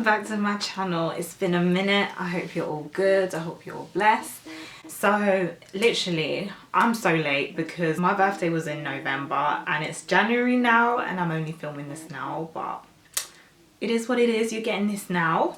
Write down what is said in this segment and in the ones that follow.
back to my channel. It's been a minute. I hope you're all good. I hope you're all blessed. So literally I'm so late because my birthday was in November and it's January now and I'm only filming this now, but it is what it is. You're getting this now.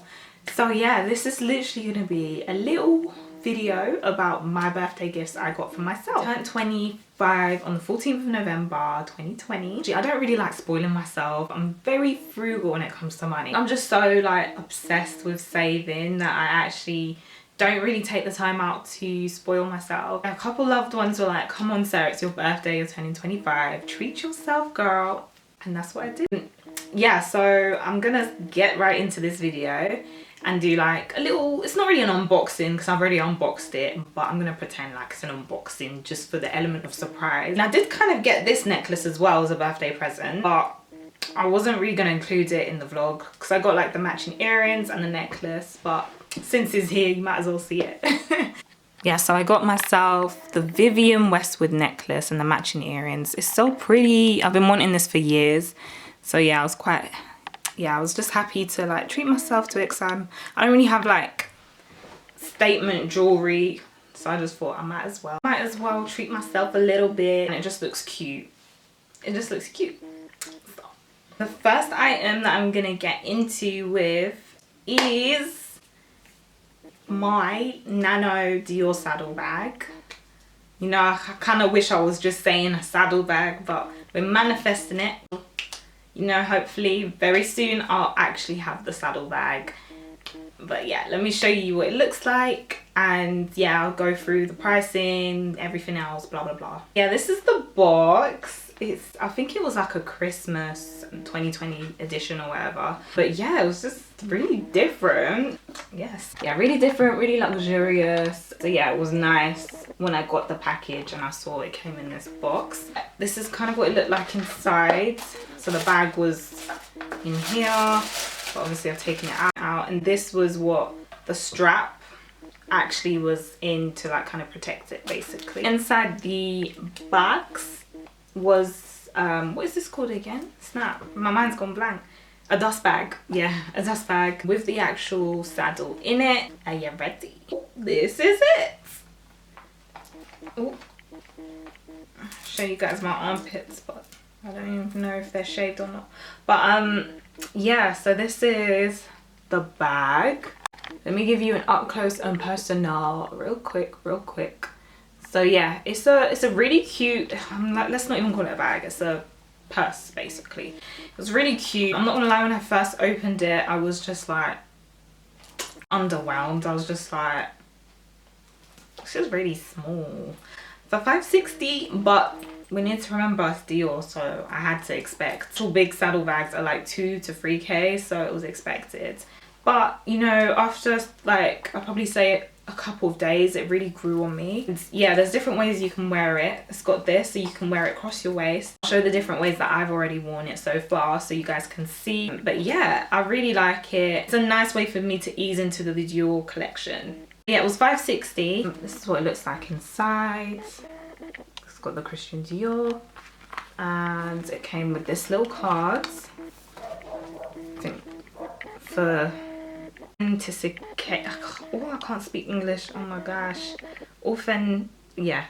So yeah, this is literally gonna be a little video about my birthday gifts I got for myself. I turned 25 on the 14th of November 2020. I don't really like spoiling myself. I'm very frugal when it comes to money. I'm just so like obsessed with saving that I actually don't really take the time out to spoil myself. A couple loved ones were like, come on Sarah, it's your birthday, you're turning 25, treat yourself girl. And that's what I did. Yeah, so I'm gonna get right into this video and do like a little, it's not really an unboxing because I've already unboxed it, but I'm gonna pretend like it's an unboxing just for the element of surprise. And I did kind of get this necklace as well as a birthday present, but I wasn't really gonna include it in the vlog because I got like the matching earrings and the necklace, but since it's here you might as well see it. Yeah, so I got myself the Vivienne Westwood necklace and the matching earrings. It's so pretty. I've been wanting this for years. So yeah, I was just happy to like treat myself to it because I don't really have like statement jewelry. So I just thought I might as well treat myself a little bit, and it just looks cute. It just looks cute. So, the first item that I'm gonna get into with is my nano Dior saddle bag. You know, I kind of wish I was just saying a saddle bag, but we're manifesting it. You know, hopefully very soon I'll actually have the saddle bag. But yeah, let me show you what it looks like, and yeah, I'll go through the pricing, everything else, blah blah blah. Yeah, this is the box. I think it was like a Christmas 2020 edition or whatever, but yeah, it was just really different. Yes, yeah, really different, really luxurious. So yeah, it was nice when I got the package and I saw it came in this box. This is kind of what it looked like inside. So the bag was in here, but obviously I've taken it out, and this was what the strap actually was in to like kind of protect it basically. Inside the box was what is this called again? Snap, my mind's gone blank. A dust bag. Yeah, a dust bag with the actual saddle in it. Are you ready? This is it. Ooh. Show you guys my armpits, but I don't even know if they're shaved or not. But yeah, so this is the bag. Let me give you an up close and personal real quick. So yeah, it's a really cute, let's not even call it a bag, it's a purse basically. It was really cute. I'm not gonna lie, when I first opened it I was just like underwhelmed. I was just like, this is really small for $5.60, but we need to remember it's Dior, so I had to expect. All big saddle bags are like 2 to 3K, so it was expected. But you know, after like I'll probably say a couple of days, it really grew on me. Yeah, there's different ways you can wear it. It's got this, so you can wear it across your waist. I'll show the different ways that I've already worn it so far so you guys can see. But yeah, I really like it. It's a nice way for me to ease into the Dior collection. Yeah, it was $5.60. This is what it looks like inside. It's got the Christian Dior, and it came with this little card, I think, for authenticate. Oh, I can't speak English. Oh my gosh. Yeah,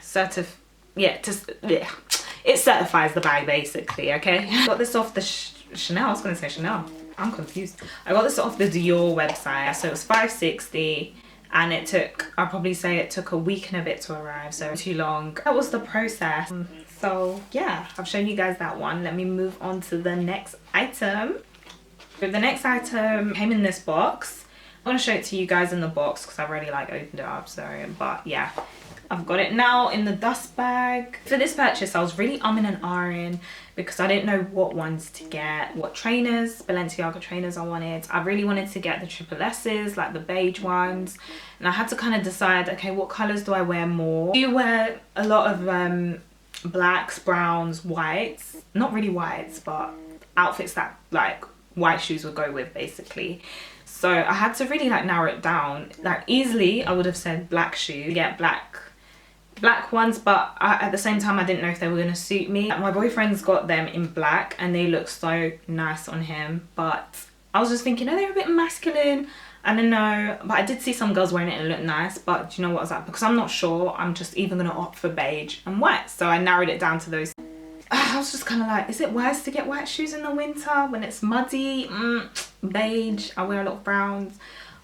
it certifies the bag basically. Okay. I got this off the Chanel. I was gonna say Chanel. I'm confused. I got this off the Dior website. So it was $5.60. And it took, I'll probably say it took a week and a bit to arrive, so too long. That was the process. So yeah, I've shown you guys that one. Let me move on to the next item. So the next item came in this box. I'm gonna show it to you guys in the box because I've already like opened it up, sorry. But yeah, I've got it now in the dust bag. For this purchase, I was really umming and ahhing because I didn't know what ones to get, what trainers, Balenciaga trainers I wanted. I really wanted to get the triple S's, like the beige ones. And I had to kind of decide, okay, what colors do I wear more? Do you wear a lot of blacks, browns, whites? Not really whites, but outfits that like white shoes would go with basically. So I had to really like narrow it down. Like easily I would have said black shoes, get black ones, but at the same time I didn't know if they were going to suit me. My boyfriend's got them in black and they look so nice on him, but I was just thinking, oh, they're a bit masculine. I don't know, but I did see some girls wearing it and it looked nice. But do you know what I was like? Because I'm not sure, I'm just even gonna opt for beige and white. So I narrowed it down to those. I was just kind of like, is it wise to get white shoes in the winter when it's muddy? Beige. I wear a lot of browns,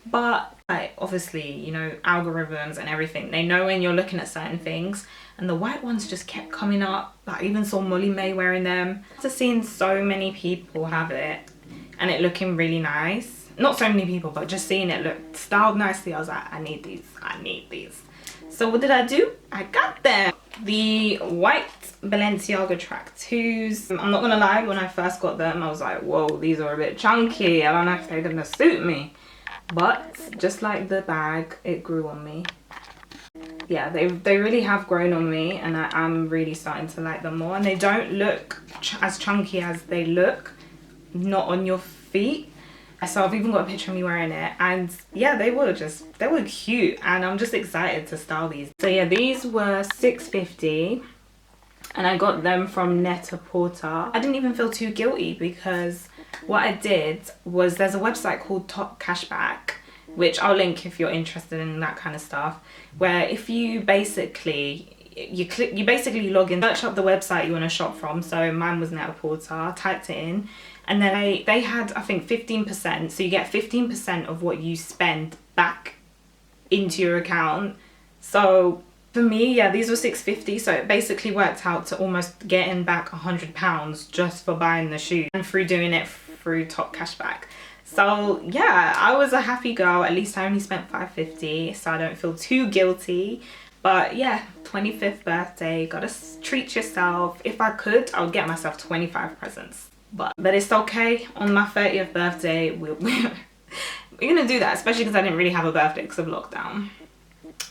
but like obviously, you know, algorithms and everything, they know when you're looking at certain things, and the white ones just kept coming up. Like I even saw Molly May wearing them. After seeing so many people have it and it looking really nice, not so many people, but just seeing it look styled nicely, I was like, I need these, I need these. So what did I do? I got them. The white Balenciaga track 2s. I'm not gonna lie, when I first got them, I was like, whoa, these are a bit chunky. I don't know if they're gonna suit me. But just like the bag, it grew on me. Yeah, they really have grown on me, and I'm really starting to like them more. And they don't look as chunky as they look, not on your feet. So I've even got a picture of me wearing it, and yeah, they were cute, and I'm just excited to style these. So yeah, these were $6.50 and I got them from Net-a-Porter. I didn't even feel too guilty, because what I did was, there's a website called Top Cashback, which I'll link if you're interested in that kind of stuff, where if you basically log in, search up the website you want to shop from. So mine was Net-a-Porter, typed it in, and then they had, I think, 15%. So you get 15% of what you spend back into your account. So for me, yeah, these were $6.50. So it basically worked out to almost getting back £100 just for buying the shoe, and through doing it through Top Cashback. So yeah, I was a happy girl. At least I only spent $5.50, so I don't feel too guilty. But yeah, 25th birthday, gotta treat yourself. If I could, I would get myself 25 presents. But it's okay. On my 30th birthday, we're gonna do that, especially because I didn't really have a birthday because of lockdown.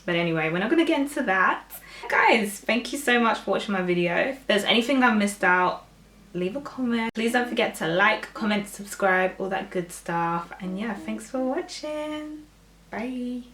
But anyway, we're not gonna get into that. Guys, thank you so much for watching my video. If there's anything I missed out, leave a comment. Please don't forget to like, comment, subscribe, all that good stuff. And yeah, thanks for watching. Bye.